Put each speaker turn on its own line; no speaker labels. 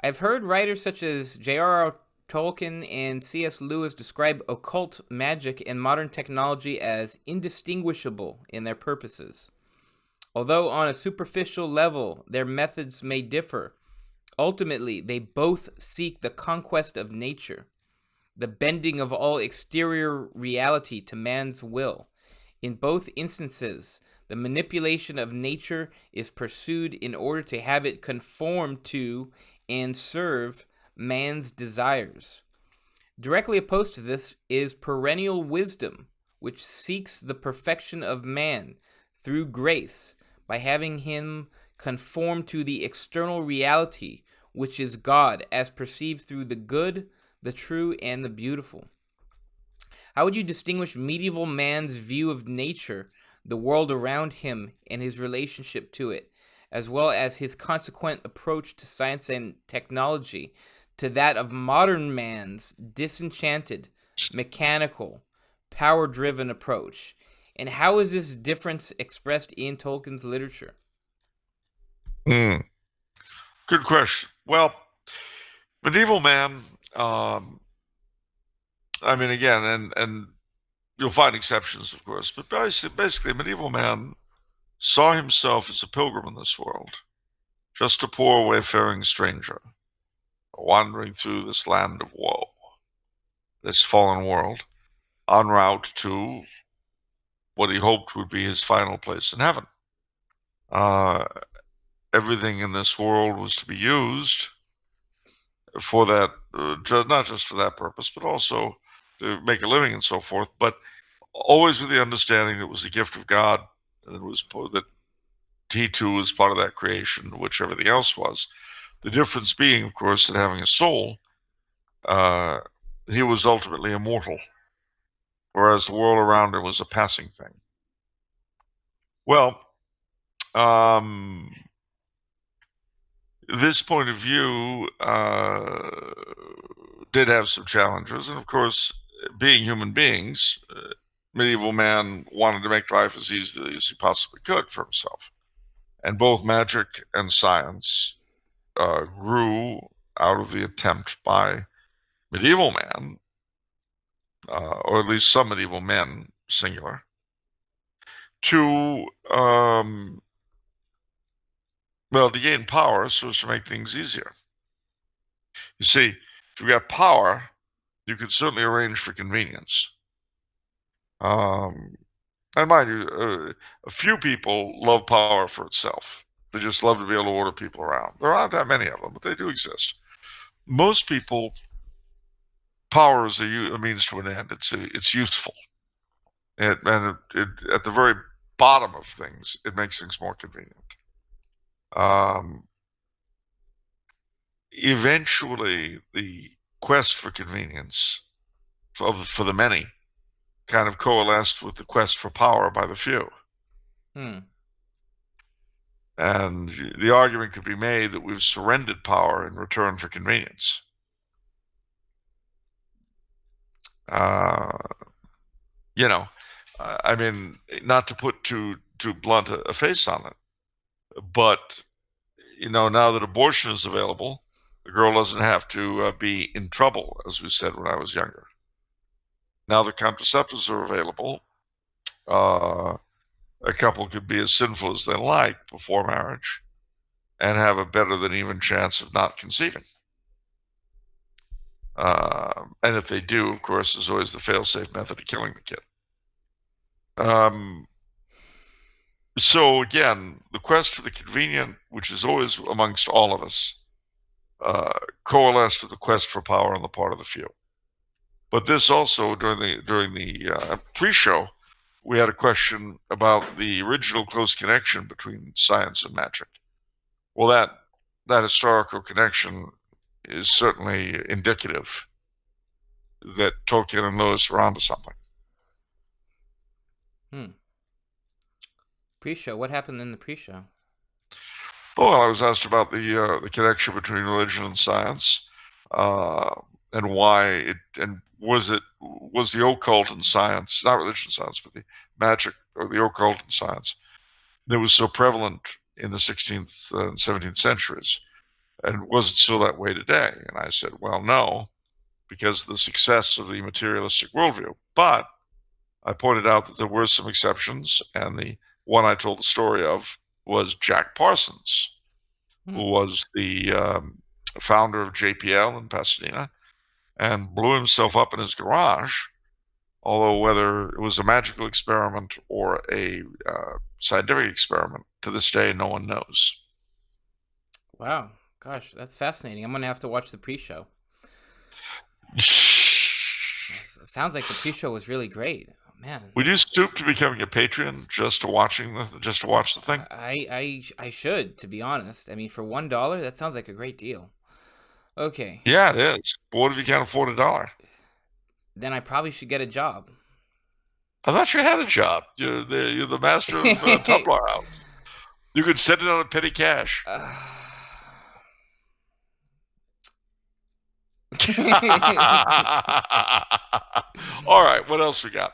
I've heard writers such as J.R.R. Tolkien and C.S. Lewis describe occult magic and modern technology as indistinguishable in their purposes. Although on a superficial level their methods may differ, ultimately they both seek the conquest of nature, the bending of all exterior reality to man's will. In both instances, the manipulation of nature is pursued in order to have it conform to and serve man's desires. Directly opposed to this is perennial wisdom, which seeks the perfection of man through grace by having him conform to the external reality, which is God as perceived through the good, the true, and the beautiful. How would you distinguish medieval man's view of nature, the world around him, and his relationship to it, as well as his consequent approach to science and technology, to that of modern man's disenchanted, mechanical, power-driven approach? And how is this difference expressed in Tolkien's literature?
Mm. Good question. Well, medieval man, again, and you'll find exceptions, of course, but basically, medieval man saw himself as a pilgrim in this world, just a poor wayfaring stranger, wandering through this land of woe, this fallen world, en route to what he hoped would be his final place in heaven. Everything in this world was to be used for that, not just for that purpose, but also to make a living and so forth, but always with the understanding that it was a gift of God, and that he too was part of that creation, which everything else was. The difference being, of course, that having a soul, he was ultimately immortal, whereas the world around him was a passing thing. Well, this point of view did have some challenges, and of course, being human beings, medieval man wanted to make life as easy as he possibly could for himself. And both magic and science grew out of the attempt by medieval man, or at least some medieval men, singular, to gain power so as to make things easier. You see, if you've got power, you can certainly arrange for convenience. And mind you, a few people love power for itself. They just love to be able to order people around. There aren't that many of them, but they do exist. Most people, power is a means to an end. It's useful. At the very bottom of things, it makes things more convenient. Eventually, the quest for convenience for the many kind of coalesced with the quest for power by the few. And the argument could be made that we've surrendered power in return for convenience. Not to put too blunt a face on it, but now that abortion is available, the girl doesn't have to be in trouble, as we said when I was younger. Now that contraceptives are available, a couple could be as sinful as they like before marriage and have a better than even chance of not conceiving. And if they do, of course, there's always the fail-safe method of killing the kid. So again, the quest for the convenient, which is always amongst all of us, coalesced with the quest for power on the part of the few. But this also, during the pre-show, we had a question about the original close connection between science and magic. Well, that historical connection is certainly indicative that Tolkien and Lewis were onto something.
Pre-show. What happened in the pre-show?
Well, I was asked about the connection between religion and science, and why was the occult and science, not religion and science, but the magic or the occult and science, that was so prevalent in the 16th and 17th centuries. And was it still that way today? And I said, well, no, because of the success of the materialistic worldview. But I pointed out that there were some exceptions, and the one I told the story of was Jack Parsons, who was the founder of JPL in Pasadena, and blew himself up in his garage. Although whether it was a magical experiment or a scientific experiment, to this day, no one knows.
Wow. Gosh, that's fascinating. I'm going to have to watch the pre-show. Sounds like the pre-show was really great. Oh, man.
Would you stoop to becoming a patron just to watch the thing?
I should, to be honest. I mean, for $1, that sounds like a great deal. Okay.
Yeah, it is. But what if you can't afford $1?
Then I probably should get a job.
I thought you had a job. You're the master of Tumblr House. You could send it on a petty cash. All right, what else we got?